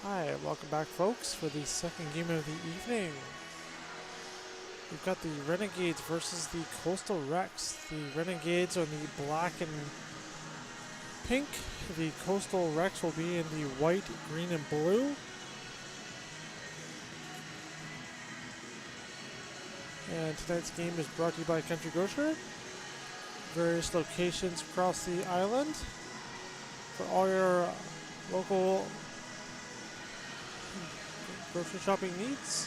Hi, welcome back folks for the second game of the evening. We've got the Renegades versus the Coastal Rex. The Renegades are in the black and pink. The Coastal Rex will be in the white, green, and blue. And tonight's game is brought to you by Country Grocer. Various locations across the island for all your local grocery shopping needs.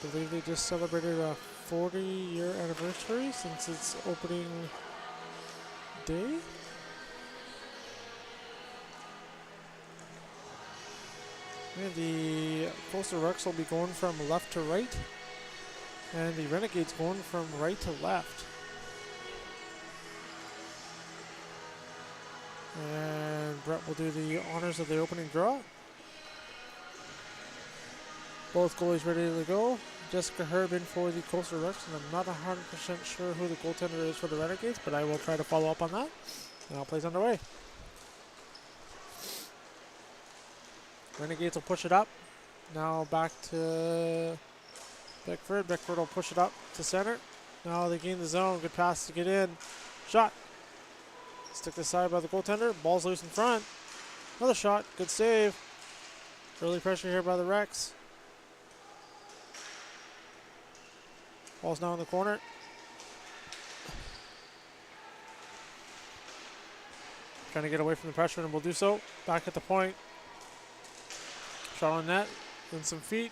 I believe they just celebrated a 40-year anniversary since its opening day. And the Coastal Rex will be going from left to right, and the Renegades going from right to left. And Brett will do the honors of the opening draw. Both goalies ready to go. Jessica Herb in for the Coastal Rex, and I'm not 100% sure who the goaltender is for the Renegades, but I will try to follow up on that. Now plays underway. Renegades will push it up. Now back to Beckford. Beckford will push it up to center. Now they gain the zone. Good pass to get in. Shot. Stick this side by the goaltender. Ball's loose in front. Another shot. Good save. Early pressure here by the Rex. Ball's now in the corner. Trying to get away from the pressure, and will do so. Back at the point. Shot on net. In some feet.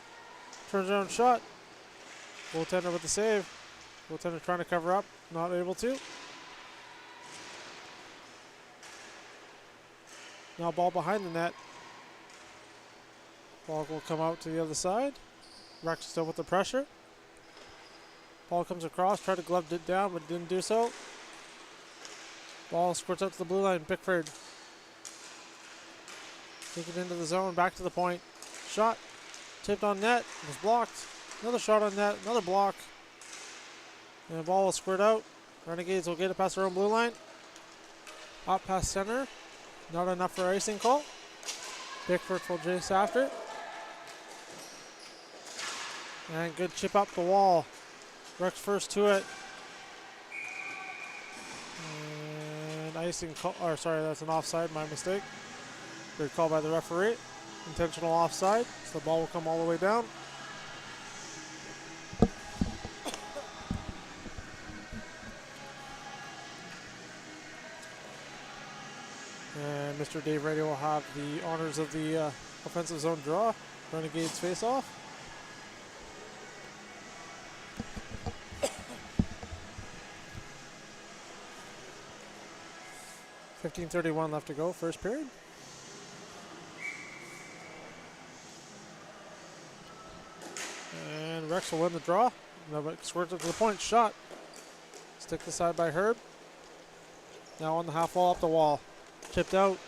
Turns around shot. Goaltender with the save. Goaltender trying to cover up. Not able to. Now ball behind the net. Ball will come out to the other side. Rex still with the pressure. Ball comes across, tried to glove it down, but didn't do so. Ball squirts out to the blue line. Pickford. Take it into the zone, back to the point. Shot. Tipped on net. Was blocked. Another shot on net. Another block. And the ball will squirt out. Renegades will get it past their own blue line. Up past center. Not enough for icing call. Pickford will chase after. And good chip up the wall. Rex first to it. And icing call, or sorry, that's an offside, my mistake. Good call by the referee. Intentional offside, so the ball will come all the way down. And Mr. Dave Reddy will have the honors of the offensive zone draw. Renegades face off. .31 left to go, first period. And Rex will win the draw. Squirts it to the point, shot. Stick the side by Herb. Now on the half wall, up the wall. Chipped out.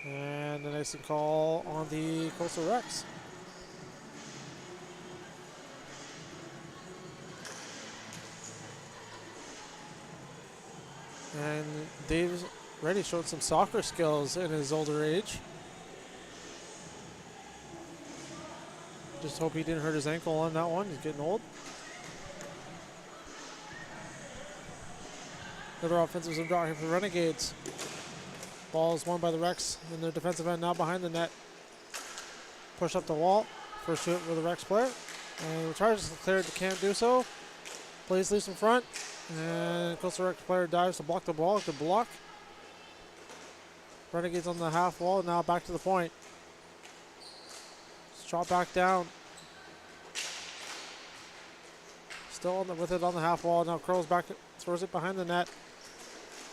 And an icing call on the Coastal Rex. And Dave's already showed some soccer skills in his older age. Just hope he didn't hurt his ankle on that one. He's getting old. Another offensive zone draw here for the Renegades. Ball is won by the Rex in their defensive end, now behind the net. Push up the wall. First to it with the Rex player. And tries to clear it, can't do so. Plays loose in front. And Coastal Rex player dives to block the ball. Good block. Renegades on the half wall. Now back to the point. Shot back down. Still on with it on the half wall. Now curls back, throws it behind the net.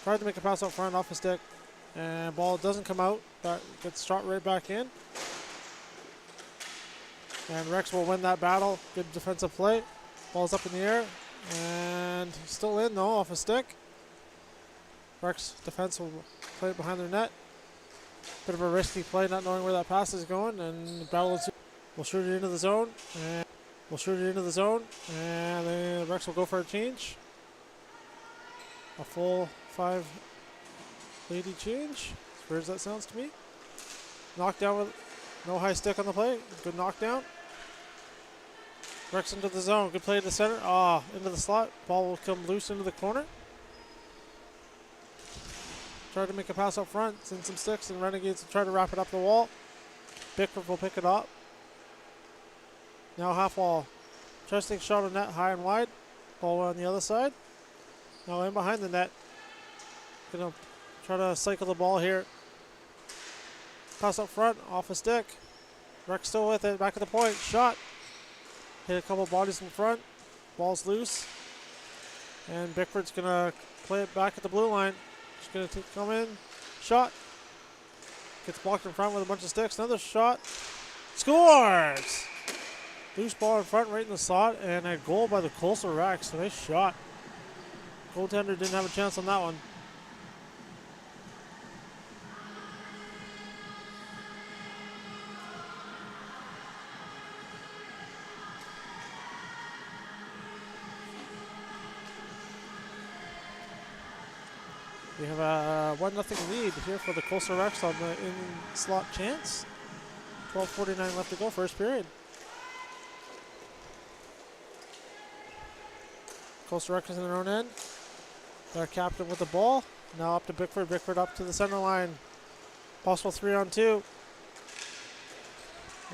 Tried to make a pass up front off the stick. And ball doesn't come out. But gets shot right back in. And Rex will win that battle. Good defensive play. Ball's up in the air. And still in though, off a stick. Rex defense will play it behind their net. Bit of a risky play, not knowing where that pass is going, and battle will shoot it into the zone, and then Rex will go for a change. A full 580 change. As weird as that sounds to me. Knockdown with no high stick on the play. Good knockdown. Rex into the zone. Good play to the center. Into the slot. Ball will come loose into the corner. Try to make a pass up front. Send some sticks, and Renegades will try to wrap it up the wall. Bickford will pick it up. Now half wall. Tries to take a shot on net high and wide. Ball on the other side. Now in behind the net. Gonna try to cycle the ball here. Pass up front, off a stick. Rex still with it, back at the point, shot. Hit a couple bodies in front. Ball's loose. And Bickford's gonna play it back at the blue line. Just gonna come in, shot. Gets blocked in front with a bunch of sticks. Another shot. Scores! Loose ball in front, right in the slot, and a goal by the Grocer Rex. Nice shot. Goaltender didn't have a chance on that one. We have a 1-0 lead here for the Grocer Rex on the in-slot chance. 12:49 left to go, first period. Grocer Rex is in their own end. Their captain with the ball. Now up to Bickford. Bickford up to the center line. Possible 3-on-2.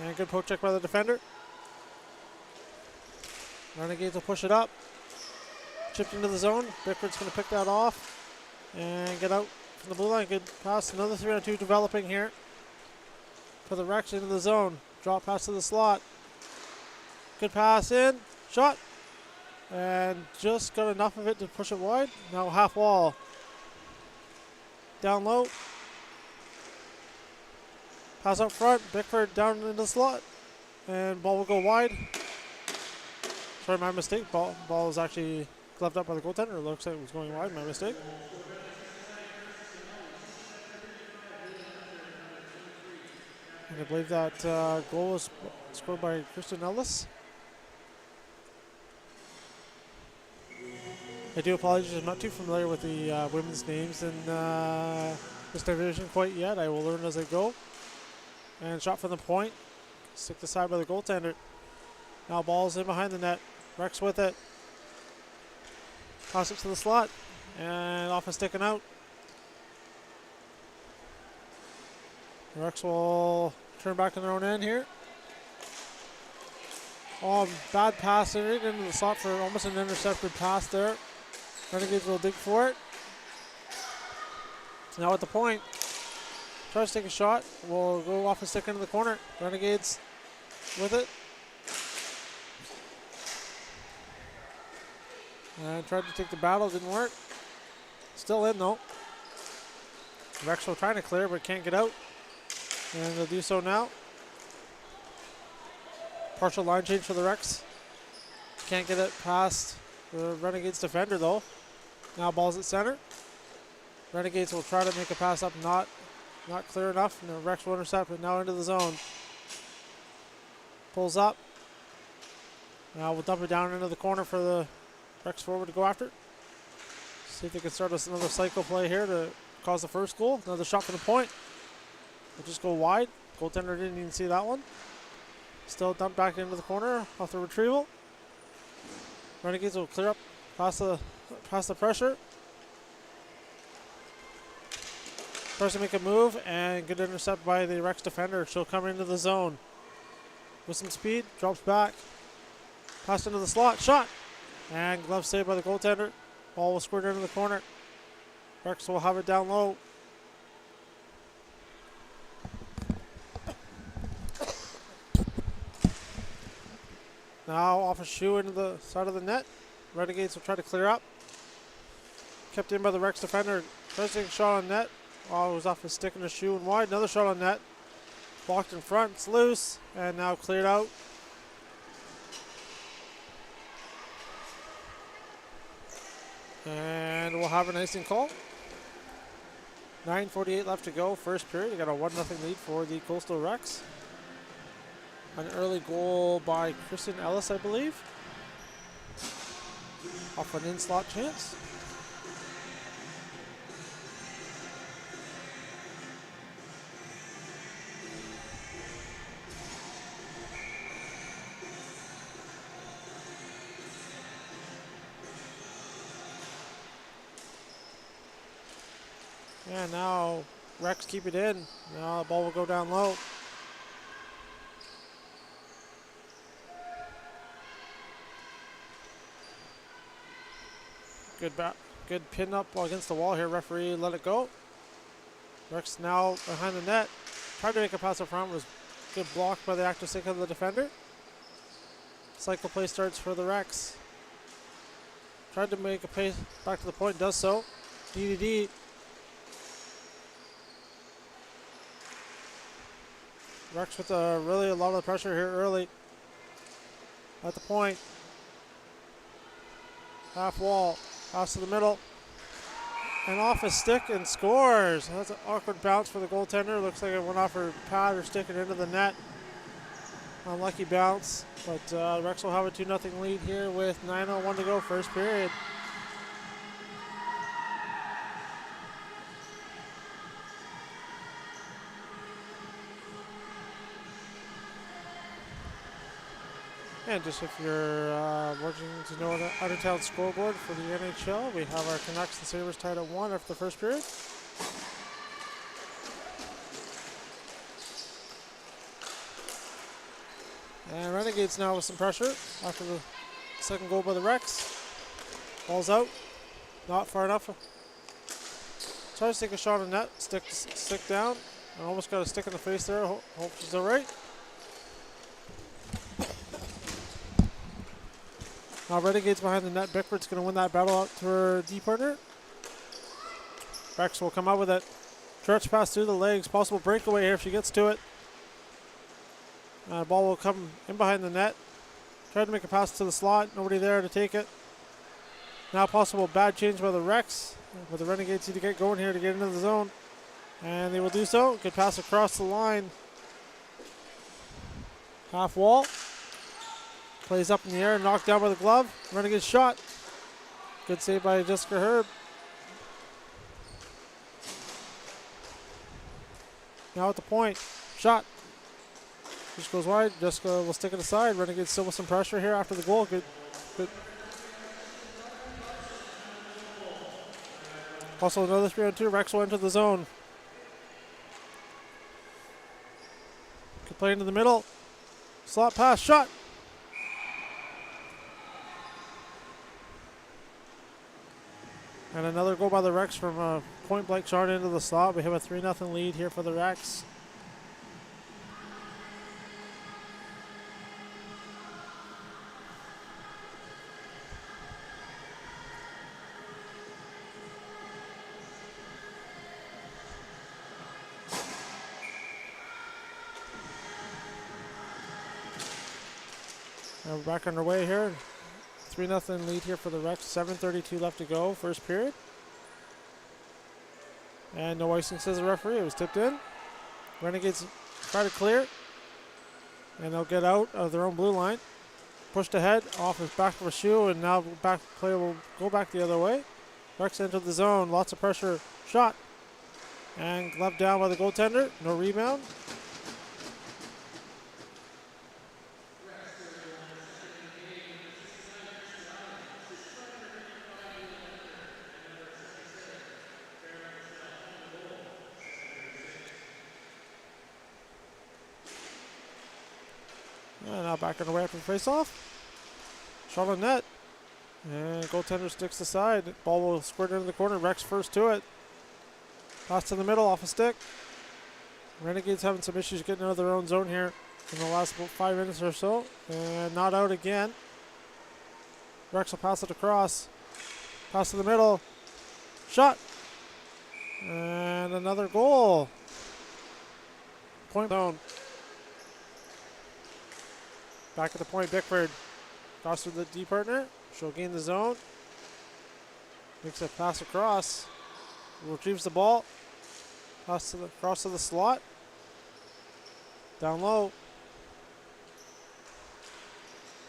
And good poke check by the defender. Renegades will push it up. Chipped into the zone. Bickford's going to pick that off and get out from the blue line. Good pass. Another 3-on-2 developing here for the Rex into the zone. Drop pass to the slot. Good pass in. Shot. And just got enough of it to push it wide. Now half wall. Down low. Pass up front. Bickford down into the slot. And ball will go wide. Sorry, my mistake. Ball was actually gloved up by the goaltender. It looks like it was going wide. My mistake. And I believe that goal was scored by Kristen Ellis. I do apologize. I'm not too familiar with the women's names in this division quite yet. I will learn as I go. And shot from the point. Stick aside by the goaltender. Now ball's in behind the net. Rex with it. Toss it to the slot. And off and sticking out. Rex will turn back in their own end here. Bad pass right into the slot for almost an intercepted pass there. Renegades will dig for it. Now at the point. Tries to take a shot. Will go off and stick into the corner. Renegades with it. And tried to take the battle. Didn't work. Still in though. Rex will trying to clear but can't get out. And they'll do so now. Partial line change for the Rex. Can't get it past the Renegades defender though. Now ball's at center. Renegades will try to make a pass up, not clear enough. And the Rex will intercept it now into the zone. Pulls up. Now we'll dump it down into the corner for the Rex forward to go after. See if they can start us another cycle play here to cause the first goal. Another shot from the point. We'll just go wide. Goaltender didn't even see that one. Still dumped back into the corner off the retrieval. Renegades will clear up past the pressure. Tries to make a move and good intercept by the Rex defender. She'll come into the zone with some speed. Drops back. Pass into the slot. Shot. And glove saved by the goaltender. Ball will squirt into the corner. Rex will have it down low. Now off a shoe into the side of the net. Renegades will try to clear up. Kept in by the Rex defender. Tries to take a shot on net. Oh, it was off his stick and a shoe and wide. Another shot on net. Blocked in front. It's loose. And now cleared out. And we'll have an icing call. 9:48 left to go, first period. You got a 1-0 lead for the Coastal Rex. An early goal by Kristen Ellis, I believe. Off an in-slot chance. Yeah, now Rex keep it in. Now the ball will go down low. Good pin up against the wall here. Referee let it go. Rex now behind the net. Tried to make a pass up front. Was good block by the active stick of the defender. Cycle play starts for the Rex. Tried to make a pace back to the point. Does so. DDD. Rex with really a lot of pressure here early. At the point. Half wall. Pass to the middle. And off his stick and scores. That's an awkward bounce for the goaltender. Looks like it went off her pad or stick and into the net. Unlucky bounce. But Rex will have a 2-0 lead here with 9:01 to go, first period. And just if you're wanting to know the out-of-town scoreboard for the NHL, we have our Canucks and Sabres tied at 1 after the first period. And Renegades now with some pressure after the second goal by the Rex. Ball's out. Not far enough. Tries to take a shot on net. Stick down. And almost got a stick in the face there. Hope she's alright. Now Renegades behind the net. Bickford's going to win that battle out to her D partner. Rex will come out with it. Stretch pass through the legs. Possible breakaway here if she gets to it. Ball will come in behind the net. Tried to make a pass to the slot. Nobody there to take it. Now possible bad change by the Rex. But the Renegades need to get going here to get into the zone. And they will do so. Good pass across the line. Half wall. Plays up in the air, knocked down by the glove. Renegades shot. Good save by Jessica Herb. Now at the point. Shot. Just goes wide. Jessica will stick it aside. Renegades still with some pressure here after the goal. Good. Also another 3-on-2. Rex will enter the zone. Good play into the middle. Slot pass. Shot. And another goal by the Rex from a point blank shot into the slot. We have a 3-0 lead here for the Rex. And we're back underway here. 3-0 lead here for the Rex. 7:32 left to go, first period. And no icing, says the referee. It was tipped in. Renegades try to clear. And they'll get out of their own blue line. Pushed ahead, off his back of a shoe, and now back play will go back the other way. Rex entered the zone, lots of pressure. Shot. And gloved down by the goaltender. No rebound. And now back on the way after the face-off. Shot on net. And goaltender sticks aside. Ball will squirt into the corner. Rex first to it. Pass to the middle off a stick. Renegades having some issues getting out of their own zone here in the last about 5 minutes or so. And not out again. Rex will pass it across. Pass to the middle. Shot. And another goal. Point zone. Back at the point, Bickford. Cross to the D partner. She'll gain the zone. Makes a pass across. Retrieves the ball. Cross to the slot. Down low.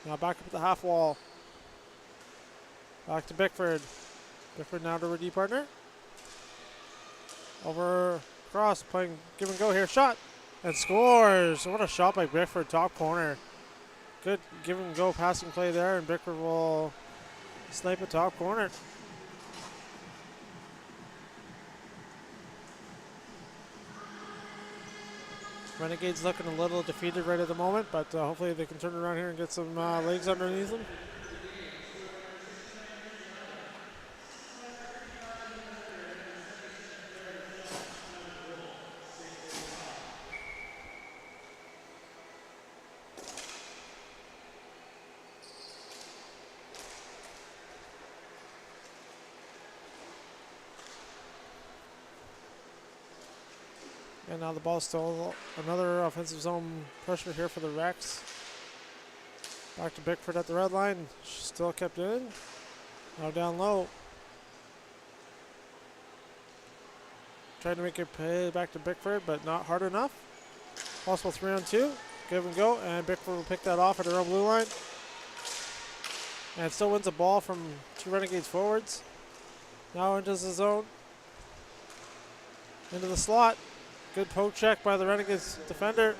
Now back up at the half wall. Back to Bickford. Bickford now to Reedy partner. Over cross, playing give and go here. Shot. And scores. What a shot by Bickford, top corner. Good give and go passing play there, and Bickford will snipe a top corner. Renegades looking a little defeated right at the moment, but hopefully they can turn around here and get some legs underneath them. And now the ball's still another offensive zone pressure here for the Rex. Back to Bickford at the red line. Still kept in. Now down low. Trying to make it pay back to Bickford, but not hard enough. Possible 3-on-2. Give and go, and Bickford will pick that off at their own blue line. And still wins a ball from two Renegades forwards. Now into the zone. Into the slot. Good poke check by the Renegades defender.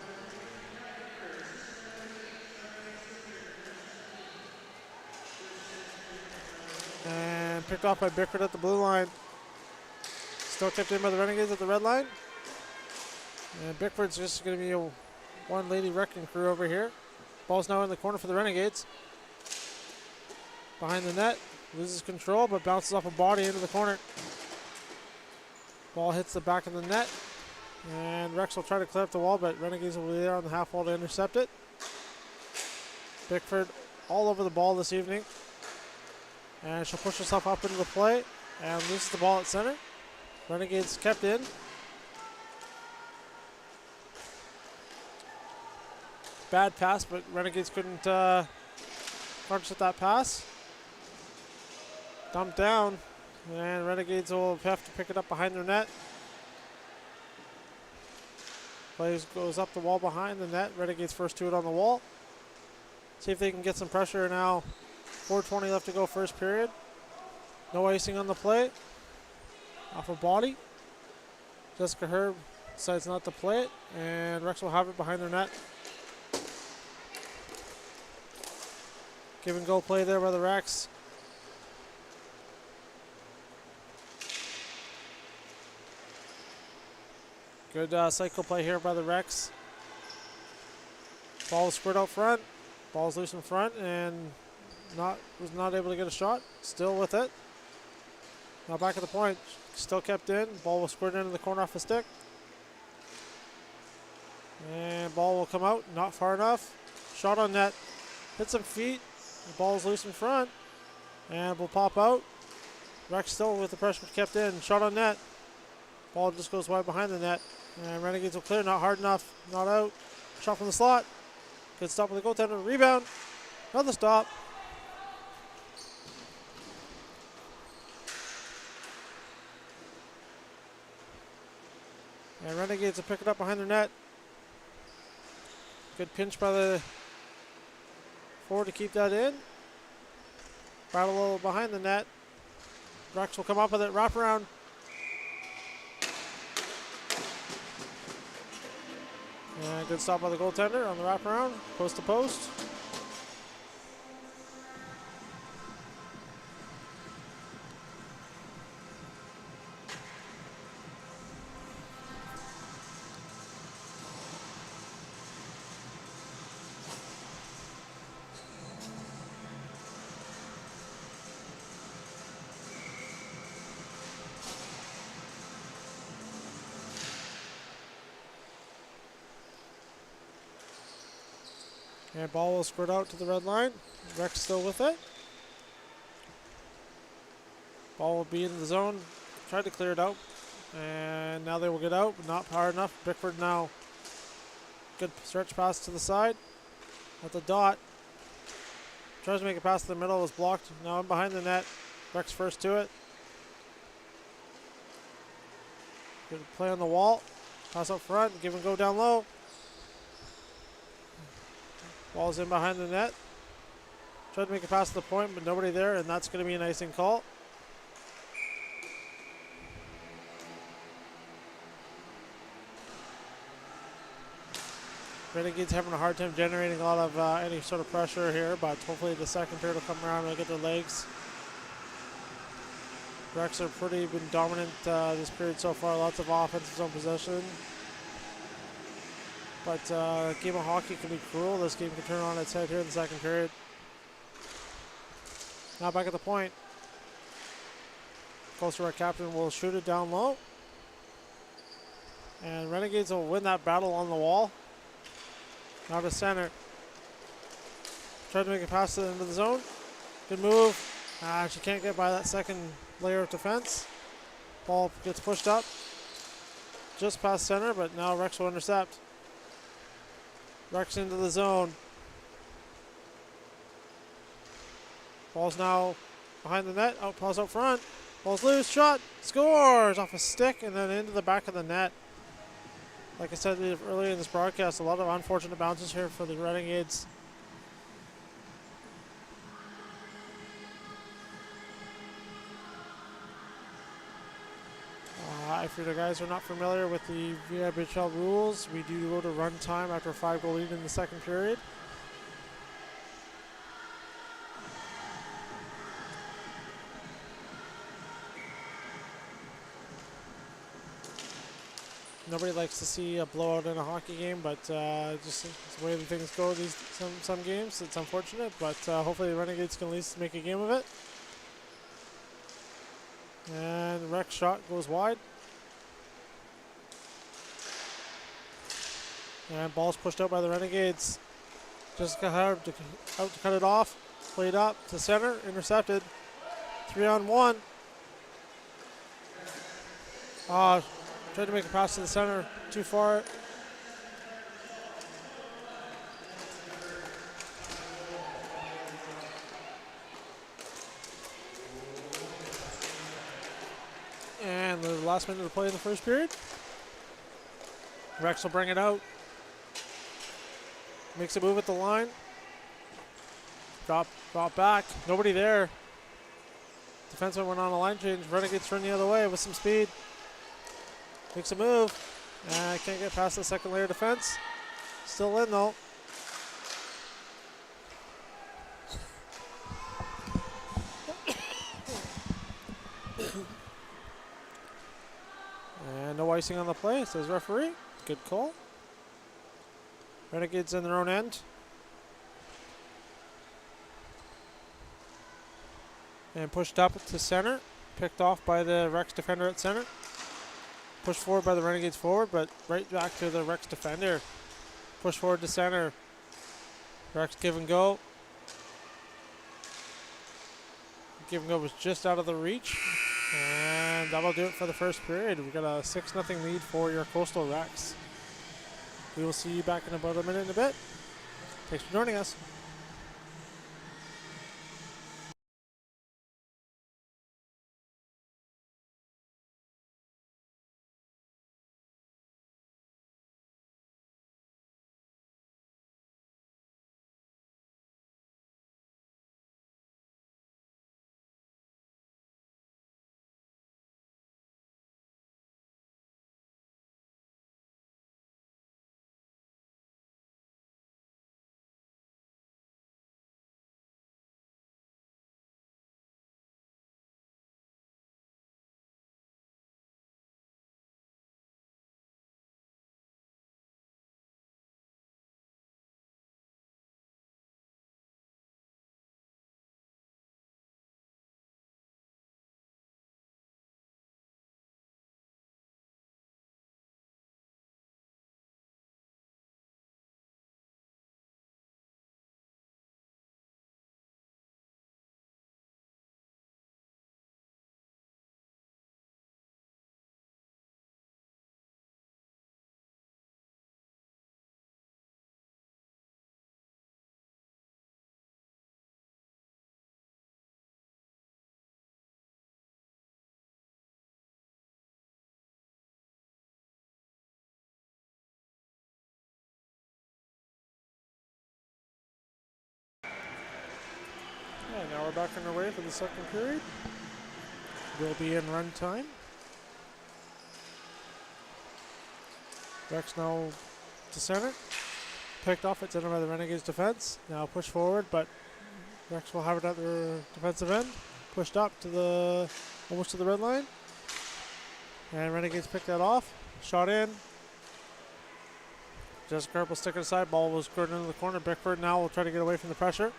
And picked off by Bickford at the blue line. Still kept in by the Renegades at the red line. And Bickford's just going to be a one-lady wrecking crew over here. Ball's now in the corner for the Renegades. Behind the net. Loses control, but bounces off a body into the corner. Ball hits the back of the net. And Rex will try to clear up the wall, but Renegades will be there on the half wall to intercept it. Bickford all over the ball this evening. And she'll push herself up into the play and loses the ball at center. Renegades kept in. Bad pass, but Renegades couldn't punch at that pass. Dumped down, and Renegades will have to pick it up behind their net. Plays goes up the wall behind the net. Renegades first to it on the wall. See if they can get some pressure now. 4:20 left to go first period. No icing on the play. Off a body. Jessica Herb decides not to play it, and Rex will have it behind their net. Give and go play there by the Rex. Good cycle play here by the Rex. Ball was squared out front. Ball's loose in front and was not able to get a shot. Still with it. Now back at the point. Still kept in. Ball was squared into the corner off the stick. And ball will come out. Not far enough. Shot on net. Hit some feet. The ball's loose in front. And will pop out. Rex still with the pressure kept in. Shot on net. Ball just goes wide behind the net. And Renegades will clear. Not hard enough. Not out. Shot from the slot. Good stop with the goaltender. Rebound. Another stop. And Renegades will pick it up behind their net. Good pinch by the forward to keep that in. Battle a little behind the net. Rex will come up with it. Wrap around. And good stop by the goaltender on the wraparound, post to post. And ball will squirt out to the red line. Rex still with it. Ball will be in the zone. Tried to clear it out. And now they will get out, but not hard enough. Bickford now. Good stretch pass to the side. At the dot. Tries to make a pass to the middle. Was blocked. Now in behind the net. Rex first to it. Good play on the wall. Pass up front. Give and go down low. Ball's in behind the net. Tried to make a pass to the point, but nobody there, and that's going to be an icing call. Renegades having a hard time generating a lot of any sort of pressure here, but hopefully the second period will come around and get their legs. Rex are pretty been dominant this period so far. Lots of offensive zone possession. But game of hockey can be cruel. This game can turn on its head here in the second period. Now back at the point. Grocer, our captain, will shoot it down low. And Renegades will win that battle on the wall. Now to center. Tried to make a pass to the end of the zone. Good move. She can't get by that second layer of defense. Ball gets pushed up. Just past center, but now Rex will intercept. Rex into the zone. Ball's now behind the net. Pass out front. Ball's loose. Shot. Scores off a stick and then into the back of the net. Like I said earlier in this broadcast, a lot of unfortunate bounces here for the Renegades. If you guys are not familiar with the VHL rules, we do go to run time after a 5-goal lead in the second period. Nobody likes to see a blowout in a hockey game, but just the way the things go these some games, it's unfortunate. But hopefully the Renegades can at least make a game of it. And Rex shot goes wide. And ball's pushed out by the Renegades. Just got out to cut it off. Played up to center, intercepted. 3-on-1. Tried to make a pass to the center, too far. And the last minute to play in the first period. Rex will bring it out. Makes a move at the line. Drop back. Nobody there. Defenseman went on a line change. Renegades turn the other way with some speed. Makes a move. Can't get past the second layer defense. Still in though. And no icing on the play, says referee. Good call. Renegades in their own end. And pushed up to center. Picked off by the Rex defender at center. Pushed forward by the Renegades forward, but right back to the Rex defender. Push forward to center. Rex give and go. Give and go was just out of the reach. And that'll do it for the first period. We've got a 6-0 lead for your Coastal Rex. We will see you back in about a minute and a bit. Thanks for joining us. we're back underway for the second period. We'll be in run time. Rex now to center. Picked off at center by the Renegades defense. Now push forward, but Rex will have it at their defensive end. Pushed up to the almost to the red line. And Renegades pick that off. Shot in. Jessica will stick it aside. Ball will squirt into the corner. Bickford now will try to get away from the pressure.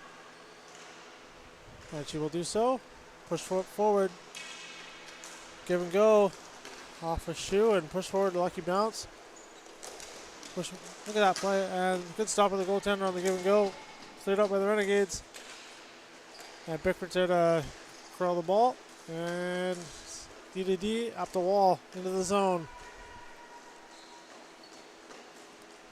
And she will do so. Push forward. Give and go. Off a shoe and push forward. Lucky bounce. Push. Look at that play. And good stop of the goaltender on the give and go. Cleared up by the Renegades. And Bickford's there to curl the ball. And D to D up the wall into the zone.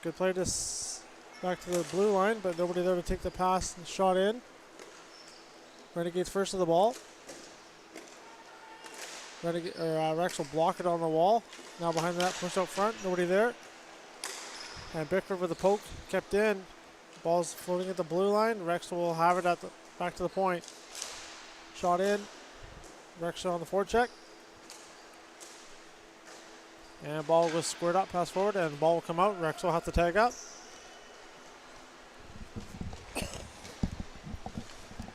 Good play back to the blue line, but nobody there to take the pass and shot in. Renegades first to the ball. Rex will block it on the wall. Now behind that, push out front, nobody there. And Bickford with the poke, kept in. Ball's floating at the blue line. Rex will have it at back to the point. Shot in. Rex on the forecheck. And ball was squared up, pass forward, and the ball will come out. Rex will have to tag up.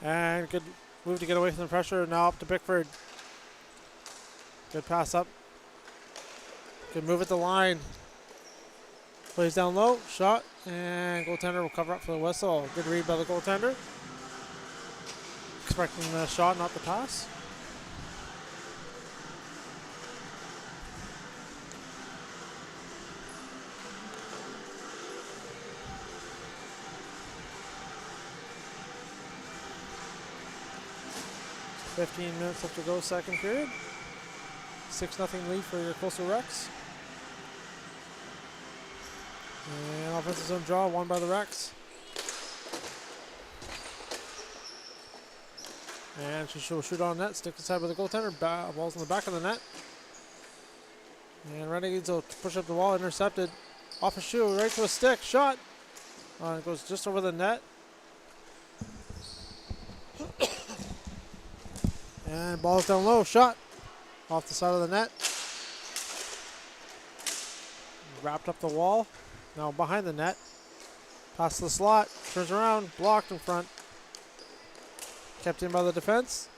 And good move to get away from the pressure. Now up to Bickford. Good pass up. Good move at the line. Plays down low, shot, and goaltender will cover up for the whistle. Good read by the goaltender. Expecting the shot, not the pass. $15 left to go, second period. 6-0 lead for your Coastal Rex. And offensive zone draw, won by the Rex. And she will shoot on net, stick inside by the goaltender. Ball's in the back of the net. And Renegades will push up the wall, intercepted. Off a shoe, right to a stick, shot. It goes just over the net. And ball's down low, shot. Off the side of the net. Wrapped up the wall. Now behind the net. Pass to the slot. Turns around. Blocked in front. Kept in by the defense.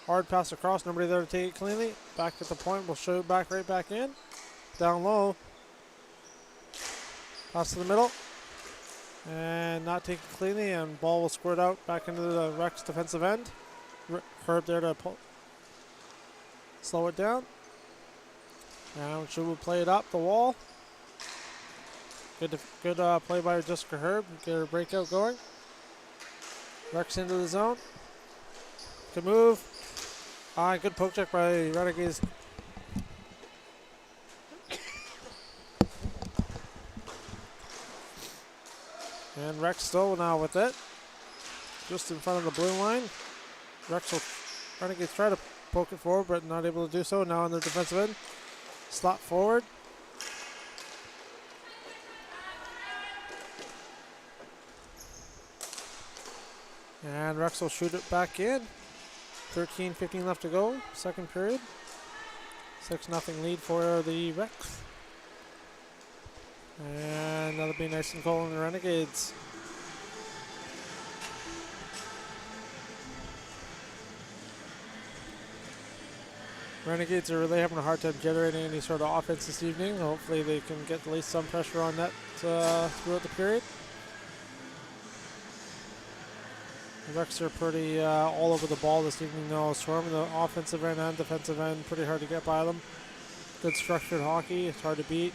Hard pass across. Nobody there to take it cleanly. Back at the point. We'll show it back right back in. Down low. Pass to the middle. And not taken cleanly. And ball will squirt out back into the Rex defensive end. Herb there to slow it down. Now she will play it up the wall. Good play by Jessica Herb. Get her breakout going. Rex into the zone. Good move. Good poke check by Renegades. And Rex still now with it. Just in front of the blue line. Renegades try to poke it forward, but not able to do so. Now on their defensive end. Slot forward. And Rex will shoot it back in. 13-15 left to go. Second period. 6-0 lead for the Rex. And that'll be nice and cold in the Renegades. Renegades are really having a hard time generating any sort of offense this evening. Hopefully they can get at least some pressure on net throughout the period. The Rex are pretty all over the ball this evening though. Swarming the offensive end and defensive end. Pretty hard to get by them. Good structured hockey. It's hard to beat.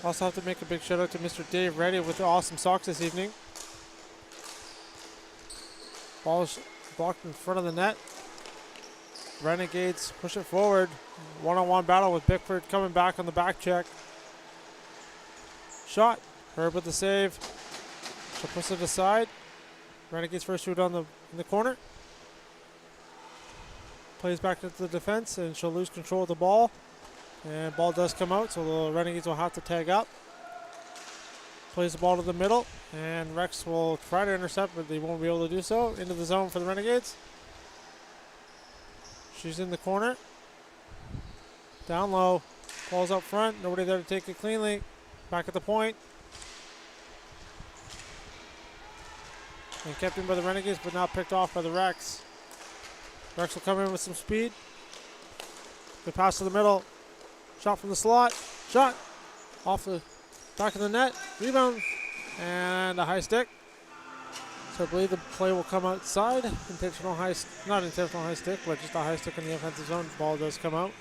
Also have to make a big shout out to Mr. Dave Reddy with the awesome socks this evening. Ball is blocked in front of the net. Renegades push it forward. One-on-one battle with Bickford coming back on the back check. Shot. Herb with the save. She'll push it aside. Renegades first shoot in the corner. Plays back into the defense and she'll lose control of the ball. And ball does come out, so the Renegades will have to tag up. Plays the ball to the middle, and Rex will try to intercept, but they won't be able to do so. Into the zone for the Renegades. She's in the corner. Down low. Ball's up front. Nobody there to take it cleanly. Back at the point. And kept in by the Renegades, but now picked off by the Rex. Rex will come in with some speed. Good pass to the middle. Shot from the slot. Shot. Off the back of the net. Rebound. And a high stick. So I believe the play will come outside. Not intentional high stick, but just a high stick in the offensive zone. Ball does come out.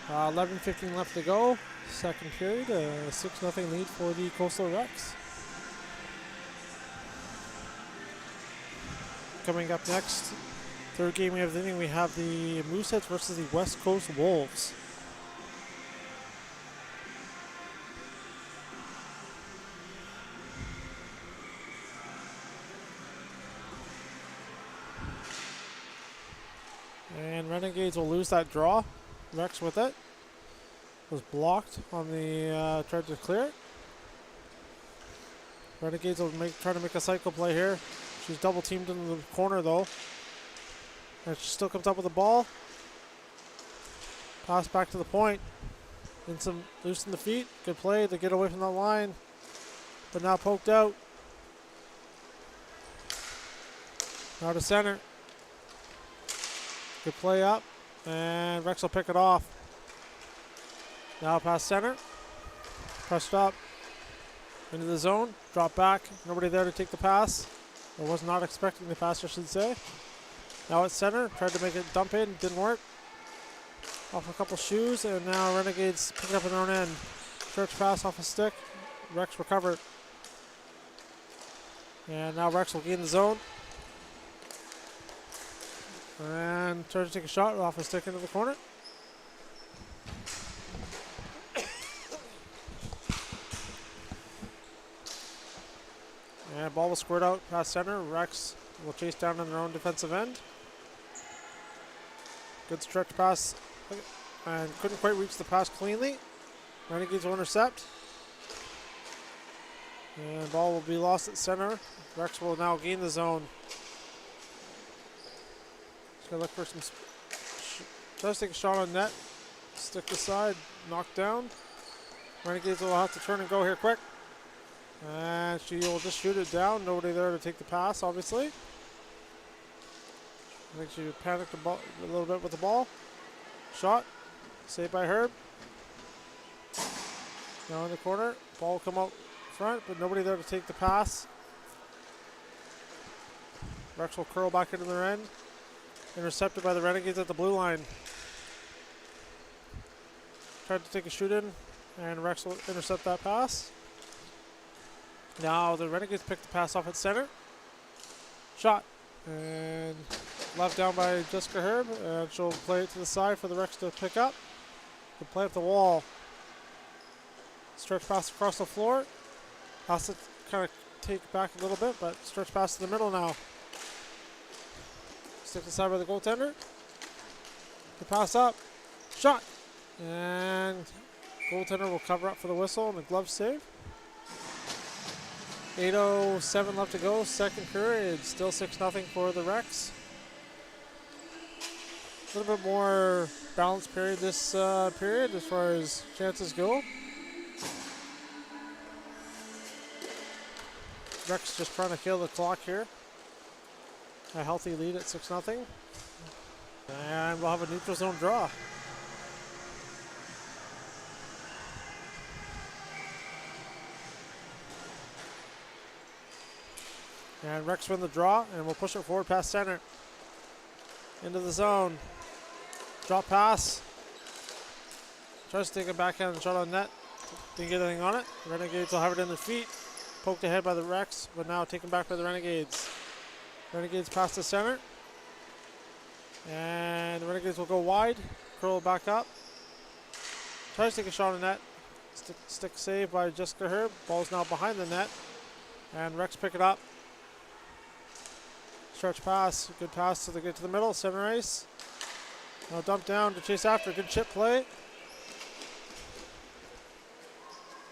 Uh, 11:15 left to go. Second period. 6-0 lead for the Coastal Rex. Coming up next, third game of the inning, we have the Mooseheads versus the West Coast Wolves. And Renegades will lose that draw. Rex with it. Was blocked on the tried to clear it. Renegades will try to make a cycle play here. She's double teamed in the corner though. And she still comes up with the ball. Pass back to the point. And some loosen the feet. Good play to get away from that line. But now poked out. Now to center. Good play up. And Rex will pick it off. Now past center. Pressed up. Into the zone. Drop back. Nobody there to take the pass. Or was not expecting the pass, I should say. Now at center. Tried to make it dump in. Didn't work. Off a couple shoes. And now Renegades pick it up in their own end. Stretch pass off a stick. Rex recovered. And now Rex will gain the zone. And try to take a shot off a stick into the corner. And ball will squirt out past center. Rex will chase down on their own defensive end. Good stretch pass. And couldn't quite reach the pass cleanly. Renegades will intercept. And ball will be lost at center. Rex will now gain the zone. Just gonna look for some. Tries to take a shot on net. Stick aside. Knocked down. Renegades will have to turn and go here quick. And she will just shoot it down. Nobody there to take the pass, obviously. I think she panicked a little bit with the ball. Shot. Saved by Herb. Now in the corner. Ball will come out front, but nobody there to take the pass. Rex will curl back into their end. Intercepted by the Renegades at the blue line. Tried to take a shoot in, and Rex will intercept that pass. Now the Renegades pick the pass off at center. Shot. And left down by Jessica Herb. And she'll play it to the side for the Rex to pick up. Can play up the wall. Stretch pass across the floor. Has to kind of take back a little bit, but stretch pass to the middle now. Stick aside by the goaltender. The pass up. Shot. And goaltender will cover up for the whistle and the glove save. 8:07 left to go, second period. Still 6-0 for the Rex. A little bit more balanced period this period as far as chances go. Rex just trying to kill the clock here. A healthy lead at 6-0. And we'll have a neutral zone draw. And Rex win the draw, and we'll push it forward past center. Into the zone. Drop pass. Tries to take a backhand shot on net. Didn't get anything on it. Renegades will have it in their feet. Poked ahead by the Rex, but now taken back by the Renegades. Renegades pass to center. And the Renegades will go wide. Curl back up. Tries to take a shot on net. Stick save by Jessica Herb. Ball's now behind the net. And Rex pick it up. stretch pass. Good pass to get to the middle. Center ice. Now dump down to chase after. Good chip play.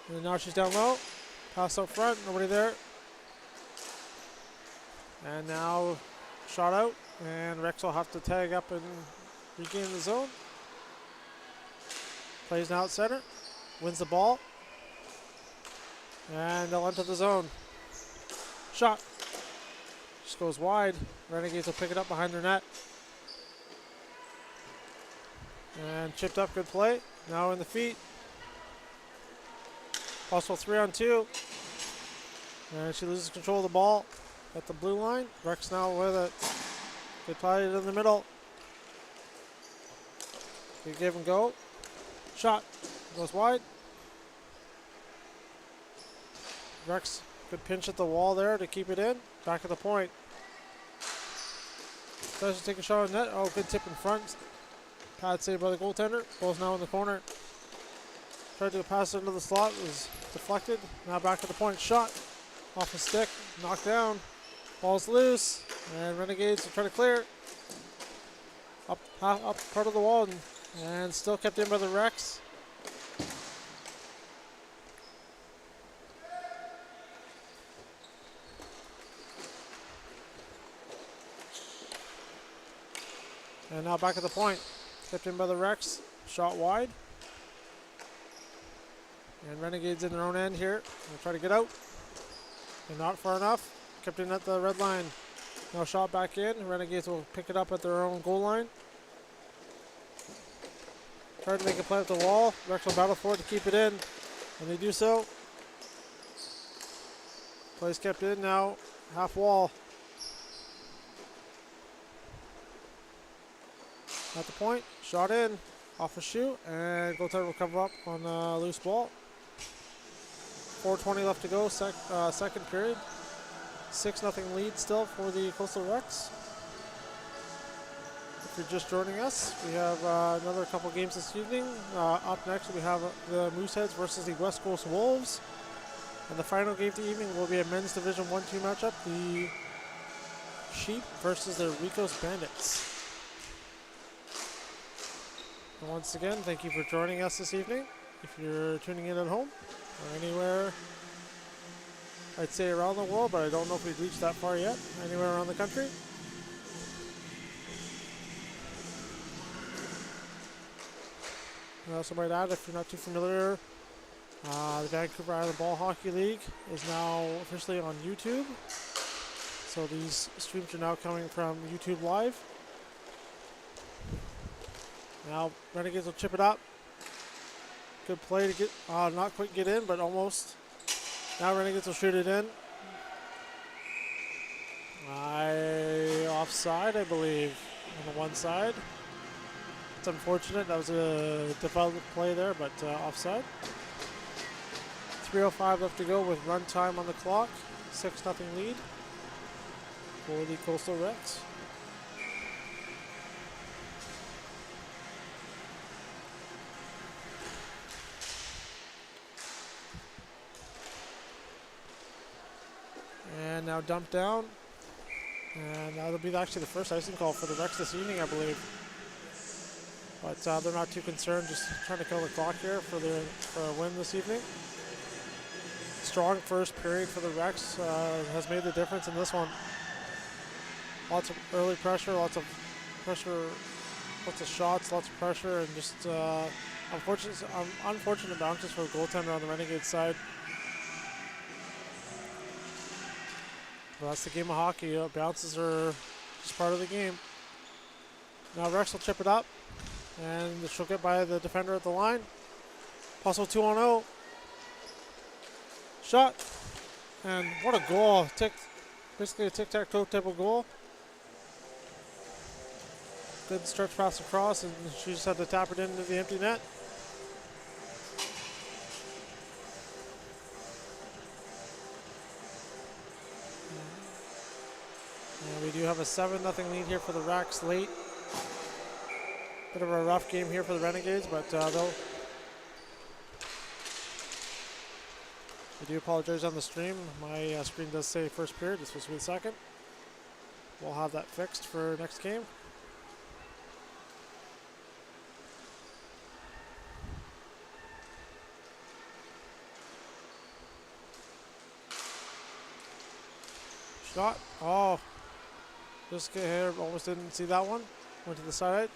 And now she's down low. Pass up front. Nobody there. And now shot out. And Rex will have to tag up and regain the zone. Plays now at center. Wins the ball. And they'll enter the zone. Shot. Just goes wide. Renegades will pick it up behind their net. And chipped up, good play. Now in the feet. Possible 3-on-2. And she loses control of the ball at the blue line. Rex now with it. Good play in the middle. Good give and go. Shot. Goes wide. Rex, good pinch at the wall there to keep it in. Back at the point. Tries to take a shot on net. Oh, good tip in front. Pad saved by the goaltender. Ball's now in the corner. Tried to pass it into the slot. It was deflected. Now back at the point. Shot. Off the stick. Knocked down. Ball's loose. And Renegades will try to clear. Up part of the wall. And still kept in by the Rex. And now back at the point. Kept in by the Rex. Shot wide. And Renegades in their own end here. They'll try to get out. And not far enough. Kept in at the red line. Now shot back in. Renegades will pick it up at their own goal line. Tried to make a play at the wall. Rex will battle for it to keep it in. And they do so. Plays kept in now. Half wall. At the point, shot in, off a shoe, and goaltender will cover up on a loose ball. 4:20 left to go, second period. 6-0 lead still for the Coastal Rex. If you're just joining us, we have another couple games this evening. Up next, we have the Mooseheads versus the West Coast Wolves. And the final game of the evening will be a men's Division 1-2 matchup, the Sheep versus the Ricos Bandits. Once again, thank you for joining us this evening. If you're tuning in at home or anywhere, I'd say around the world, but I don't know if we've reached that far yet, anywhere around the country. I also might add, if you're not too familiar, the Vancouver Island Ball Hockey League is now officially on YouTube. So these streams are now coming from YouTube Live. Now Renegades will chip it up. Good play to get, not quite get in, but almost. Now Renegades will shoot it in. Offside, I believe, on the one side. It's unfortunate. That was a development play there, but offside. 3:05 left to go with run time on the clock. 6-0 lead for the Coastal Rex. And now dump down. And that'll be actually the first icing call for the Rex this evening, I believe. But they're not too concerned, just trying to kill the clock here for a win this evening. Strong first period for the Rex has made the difference in this one. Lots of early pressure, lots of shots, lots of pressure, and just unfortunate bounces for the goaltender on the Renegade side. Well, that's the game of hockey. Bounces are just part of the game. Now Rex will chip it up, and she'll get by the defender at the line. Possible 2-on-0. Shot. And what a goal. Basically a tic-tac-toe type of goal. Good stretch pass across, and she just had to tap it into the empty net. And we do have a 7-0 lead here for the Rex late. Bit of a rough game here for the Renegades, but I do apologize on the stream. My screen does say first period. This was supposed to be second. we'll have that fixed for next game. Shot. Oh. Just get here. Almost didn't see that one. Went to the side.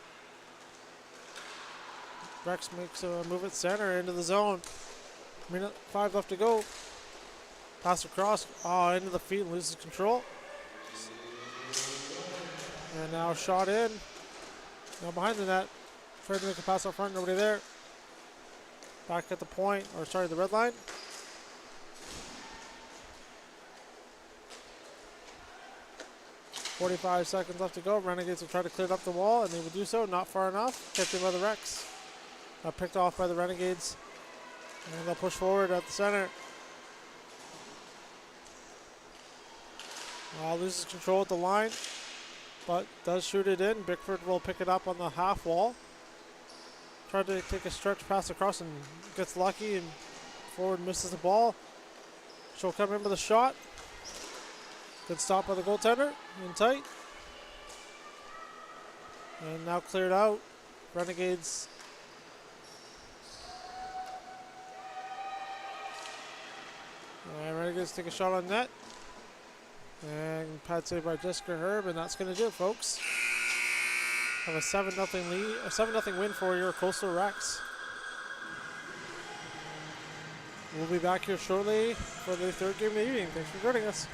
Rex makes a move at center into the zone. Minute 5 left to go. Pass across. Oh, into the feet and loses control. And now shot in. Now behind the net. Trying to make a pass up front. Nobody there. Back at the point. Or sorry, the red line. .45 seconds left to go. Renegades will try to clear up the wall, and they will do so. Not far enough. Kept in by the Rex. Picked off by the Renegades. And they'll push forward at the center. Loses control at the line, but does shoot it in. Bickford will pick it up on the half wall. Tried to take a stretch pass across and gets lucky, and forward misses the ball. She'll come in with a shot. Good stop by the goaltender, in tight. And now cleared out. Renegades. Renegades take a shot on net. And pad save by Jessica Herb, and that's going to do it, folks. Have a 7-0 lead, a 7-0 win for your Coastal Rex. We'll be back here shortly for the third game of the evening. Thanks for joining us.